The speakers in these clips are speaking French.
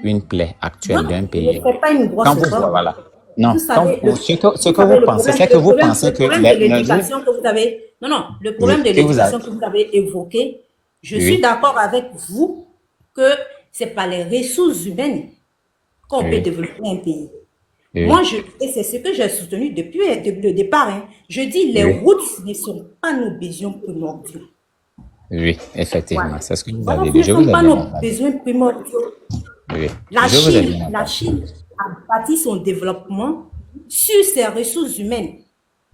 une plaie actuelle Non, d'un je ne pays. fais pas une Quand grosse vous, erreur. voilà. Non, Vous savez, ce vous que savez, vous pensez, c'est que vous pensez le que problème de les, nos yeux, l'éducation que vous avez, non, non, le problème oui, de que vous avez, l'éducation que vous avez évoqué, je suis oui, d'accord avec vous que c'est par les ressources humaines qu'on peut oui, développer un pays. oui, Moi, et c'est ce que j'ai soutenu depuis le départ, hein. Je dis, les oui, routes ne sont pas nos besoins primordiaux. oui, Voilà. effectivement, c'est ce que vous Voilà, avez ce dit. ne Je vous sont ai pas bien nos entendu. besoins primordiaux. Oui, je vous ai bien La entendu. Chine a bâti son développement sur ses ressources humaines.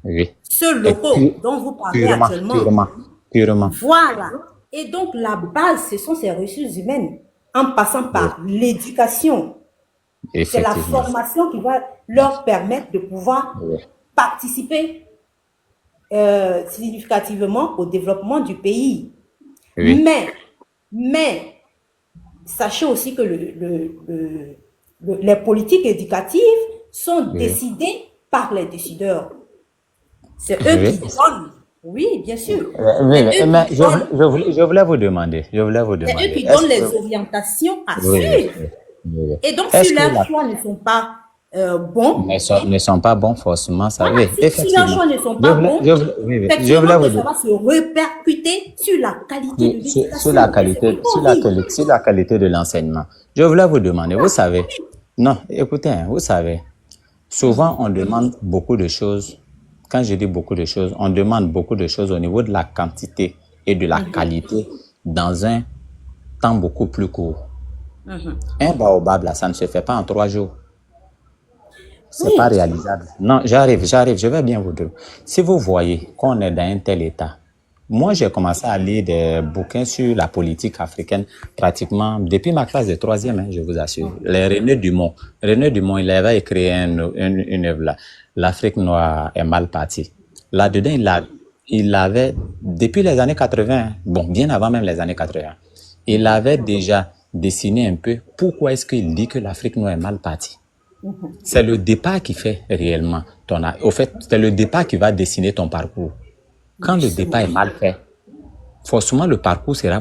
Oui. Ceux Et locaux dont vous parlez purement, actuellement. purement, purement. Voilà. Et donc, la base, ce sont ces ressources humaines, en passant Oui, par l'éducation. C'est la effectivement. formation qui va leur permettre de pouvoir Oui, participer significativement au développement du pays. oui, Mais, sachez aussi que les politiques éducatives sont oui, décidées par les décideurs. C'est eux oui. qui donnent. Oui, bien sûr. Oui, C'est eux mais qui donnent. je voulais vous demander, C'est eux qui est-ce donnent que, les orientations à oui, oui, suivre. oui, oui. Et donc, Est-ce si que leurs la, choix ne sont pas bons, ne sont pas bons forcément, ça, voilà, oui, si leurs effectivement. choix ne sont pas bons, Oui, oui, je voulais effectivement vous que ça dire, va se répercuter sur la qualité de sur la l'éducation. Et c'est qualité, encore dit. sur la qualité de l'enseignement. Je voulais vous demander, vous savez, non, écoutez, hein, vous savez, souvent on demande beaucoup de choses. Quand je dis beaucoup de choses, on demande beaucoup de choses au niveau de la quantité et de la qualité dans un temps beaucoup plus court. Un baobab, là, ça ne se fait pas en 3 jours. C'est pas Oui. réalisable. Non, j'arrive, je vais bien vous dire. Si vous voyez qu'on est dans un tel état, moi, j'ai commencé à lire des bouquins sur la politique africaine pratiquement depuis ma classe de troisième, hein, je vous assure. Les René Dumont. René Dumont, il avait écrit une œuvre là. L'Afrique noire est mal partie. Là-dedans, il avait, depuis les années 80, bon, bien avant même les années 80, il avait déjà dessiné un peu pourquoi est-ce qu'il dit que l'Afrique noire est mal partie. C'est le départ qui fait réellement au fait, c'est le départ qui va dessiner ton parcours. Quand le départ Justement. est mal fait, forcément le parcours sera